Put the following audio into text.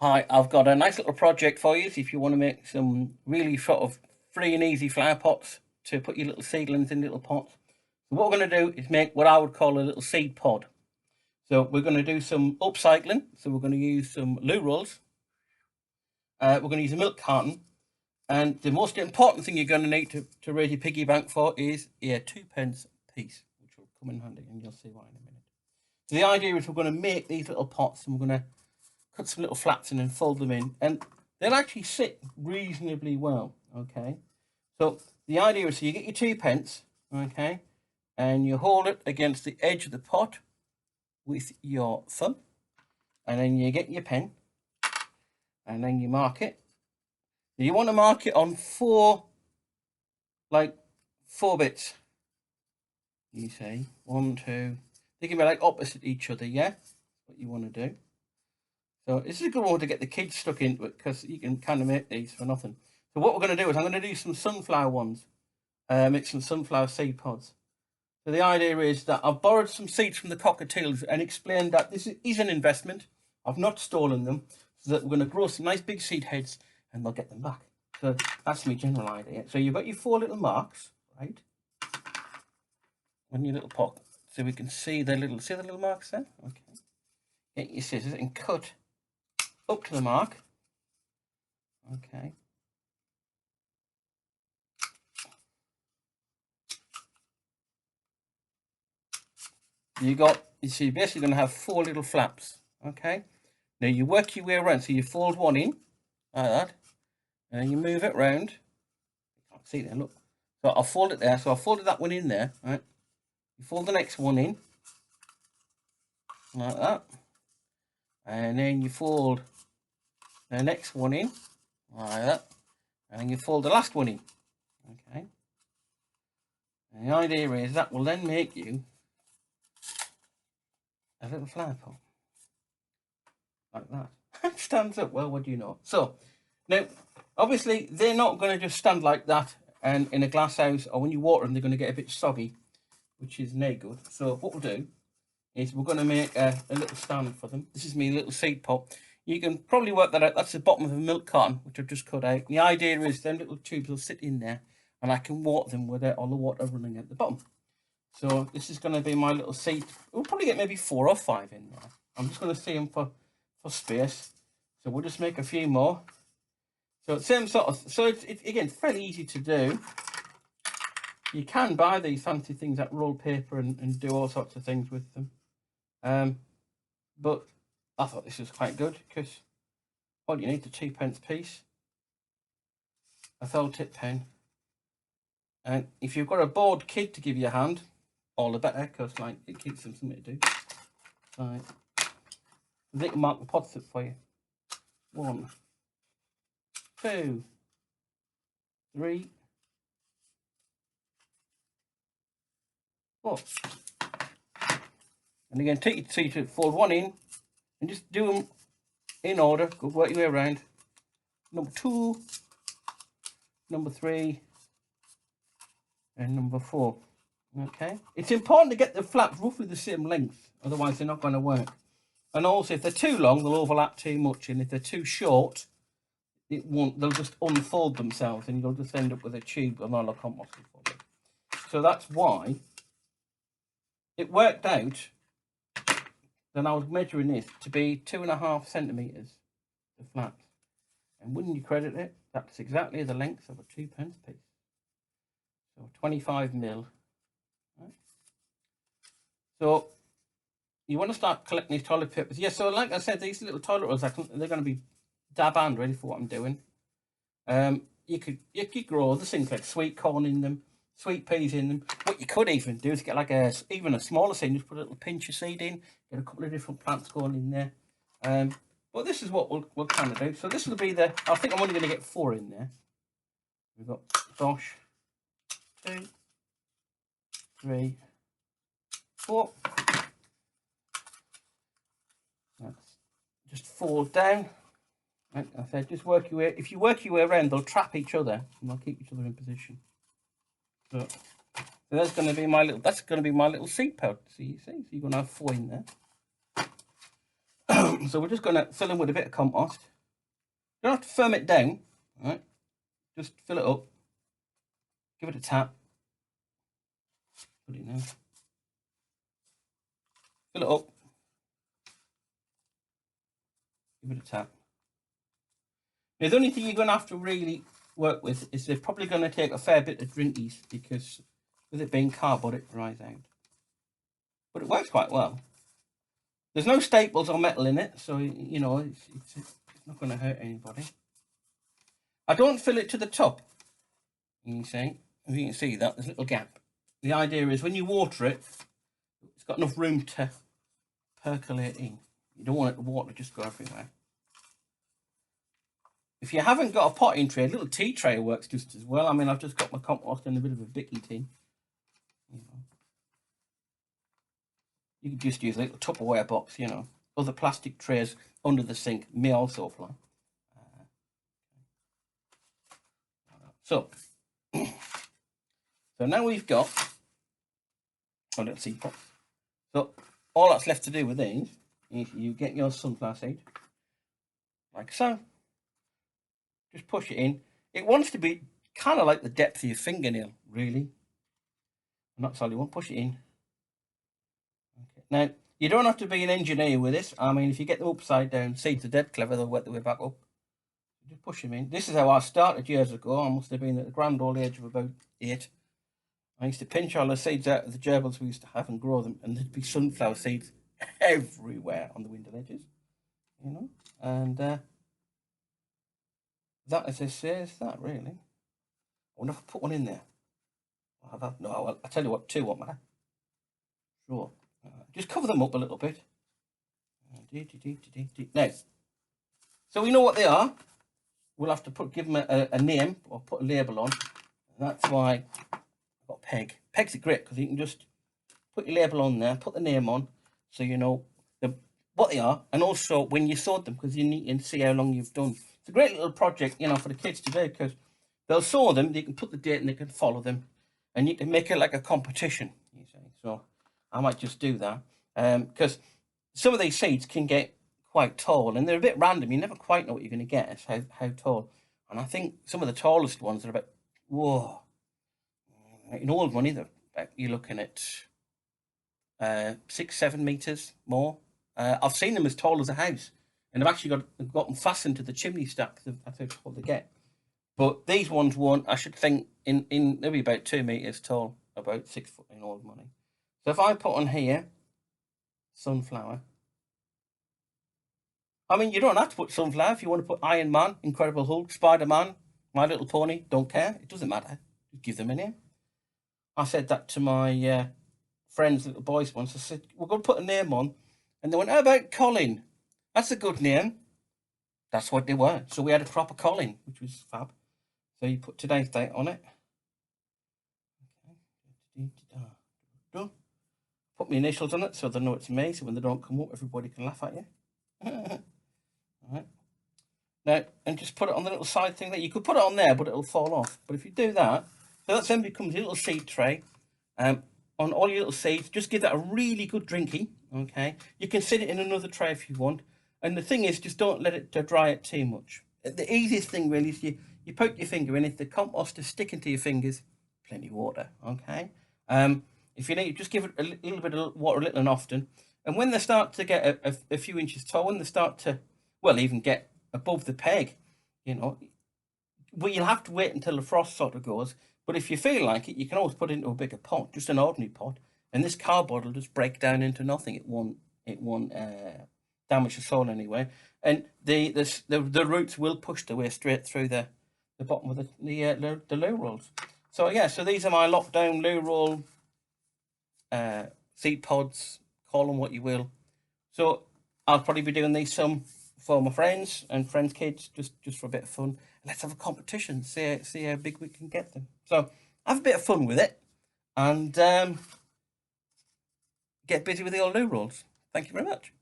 Hi, I've got a nice little project for you if you want to make some really sort of free and easy flower pots to put your little seedlings in little pots. So what we're going to do is make what I would call a little seed pod. So we're going to do some upcycling. So we're going to use some loo rolls. We're going to use a milk carton. And the most important thing you're going to need to raise your piggy bank for is a 2p piece, which will come in handy, and you'll see why in a minute. So the idea is we're going to make these little pots, and we're going to cut some little flaps in and fold them in, and they'll actually sit reasonably well. Okay, so the idea is, so you get your 2p, okay, and you hold it against the edge of the pot with your thumb, and then you get your pen, and then you mark it. You want to mark it on four bits. You say 1, 2. They can be like opposite each other. Yeah, that's what you want to do. So this is a good one to get the kids stuck into it, because you can kind of make these for nothing. So what we're going to do is I'm going to do some sunflower ones, make some sunflower seed pods. So the idea is that I've borrowed some seeds from the cockatiels and explained that this is an investment. I've not stolen them, so that we're going to grow some nice big seed heads and they'll get them back. So that's my general idea. So you've got your 4 little marks, right, on your little pot, so we can see the little marks there. Okay. Get your scissors and cut up to the mark. Okay. You see, you're basically going to have 4 little flaps. Okay. Now you work your way around. So you fold one in like that, and you move it round. You can't see there. Look. So I'll fold it there. So I folded that one in there. Right. You fold the next one in like that, and then you fold the next one in like that, and then you fold the last one in. Okay. And the idea is that will then make you a little flower pot like that. Stands up well. What do you know? So now, obviously, they're not going to just stand like that and in a glass house, or when you water them, they're going to get a bit soggy, which is no good. So what we'll do is we're going to make a little stand for them. This is my little seed pot. You can probably work that out. That's the bottom of a milk carton, which I've just cut out. The idea is them little tubes will sit in there, and I can water them without all the water running at the bottom. So this is going to be my little seed. We'll probably get maybe 4 or 5 in there. I'm just going to see them for space. So we'll just make a few more. So same sort of, so it's again fairly easy to do. You can buy these fancy things like roll paper and do all sorts of things with them. But I thought this was quite good, because all you need is a 2p piece, a felt tip pen, and if you've got a bored kid to give you a hand, all the better, because like it keeps them something to do. Right. They can mark the pots up for you. 1, 2, 3, 4. And again, take your seed to fold one in and just do them in order. Go work your way around. Number 2, number 3, and number 4. Okay. It's important to get the flaps roughly the same length, otherwise they're not going to work. And also, if they're too long, they'll overlap too much, and if they're too short, it won't. They'll just unfold themselves, and you'll just end up with a tube of no compost. So that's why it worked out. Then I was measuring this to be 2.5 centimeters, the flaps, and wouldn't you credit it? That's exactly the length of a 2p piece. So 25 mil. Right. So you want to start collecting these toilet papers. Yeah, so like I said, these little toilet rolls, they're going to be dab and ready for what I'm doing. You could grow other things like sweet corn in them, sweet peas in them. What you could even do is get like even a smaller seed, just put a little pinch of seed in, get a couple of different plants going in there. But this is what we'll kind of do. So this will be I think I'm only going to get 4 in there. We've got 2, 3, 4. That's just fold down. Like I said, just work your way. If you work your way around, they'll trap each other and they'll keep each other in position. So that's going to be my little. That's going to be my little seed pod. So you see, so you're going to have 4 in there. So we're just going to fill in with a bit of compost. You don't have to firm it down, right? Just fill it up. Give it a tap. Put it in there. Fill it up. Give it a tap. Now, the only thing you're going to have to really work with is they're probably going to take a fair bit of drinkies, because with it being cardboard, it dries out. But it works quite well. There's no staples or metal in it, so, you know, it's not going to hurt anybody. I don't fill it to the top. You see, if you can see that, there's a little gap. The idea is when you water it, it's got enough room to percolate in. You don't want it, the water to just go everywhere. If you haven't got a potting tray, a little tea tray works just as well. I mean, I've just got my compost in a bit of a Vicky tea. You can just use a little Tupperware box, you know. Other plastic trays under the sink may also fly. So now we've got a little seed pot. So all that's left to do with these is you get your sunflower seed, like so. Just push it in. It wants to be kind of like the depth of your fingernail, really. And that's all you want. Push it in. Okay. Now, you don't have to be an engineer with this. I mean, if you get them upside down, seeds are dead clever, they'll work their way back up. Just push them in. This is how I started years ago. I must have been at the grand old age of about 8. I used to pinch all the seeds out of the gerbils we used to have and grow them, and there'd be sunflower seeds everywhere on the window ledges, you know. And that, as I say, is that really. I wonder if I put one in there. No, I'll tell you what, 2 won't matter. Sure. Just cover them up a little bit. Now, so we know what they are. We'll have to give them a name or put a label on. And that's why I've got Peg. Pegs are great because you can just put your label on there, put the name on, so you know what they are, and also when you sort them, because you need to see how long you've done. It's a great little project, you know, for the kids to do, because they'll saw them, they can put the date and they can follow them, and you can make it like a competition, you see. So I might just do that, because some of these seeds can get quite tall, and they're a bit random. You never quite know what you're going to get, how tall. And I think some of the tallest ones are about, whoa, in old money, you're looking at 6-7 meters more. I've seen them as tall as a house, and I've actually got them fastened to the chimney stack. That's how tall they get. But these ones won't. I should think they'll be about 2 meters tall, about 6 foot in old money. So if I put on here sunflower, I mean, you don't have to put sunflower. If you want to put Iron Man, Incredible Hulk, Spider-Man, My Little Pony, don't care. It doesn't matter. Just give them a name. I said that to my friends, little boys once. I said, we're going to put a name on. And they went, how about Colin? That's a good name. That's what they were. So we had a proper Colin, which was fab. So you put today's date on it. Okay. Put my initials on it so they know it's me. So when they don't come up, everybody can laugh at you. All right. Now, and just put it on the little side thing that you could put it on there, but it'll fall off. But if you do that, so that then becomes a little seed tray. On all your little seeds, just give that a really good drinking, okay? You can sit it in another tray if you want. And the thing is, just don't let it dry it too much. The easiest thing really is you poke your finger in. If the compost is sticking to your fingers, plenty of water, okay? If you need, just give it a little bit of water, a little and often. And when they start to get a few inches tall, when they start to, well, even get above the peg, you know, well, you'll have to wait until the frost sort of goes. But if you feel like it, you can always put it into a bigger pot, just an ordinary pot, and this cardboard will just break down into nothing. It won't damage the soil anyway, and the roots will push their way straight through the bottom of the loo rolls. So yeah, so these are my lockdown loo roll seed pods. Call them what you will. So I'll probably be doing these some for my friends and friends' kids, just for a bit of fun. Let's have a competition, see how big we can get them. So have a bit of fun with it, and get busy with the old loo rolls. Thank you very much.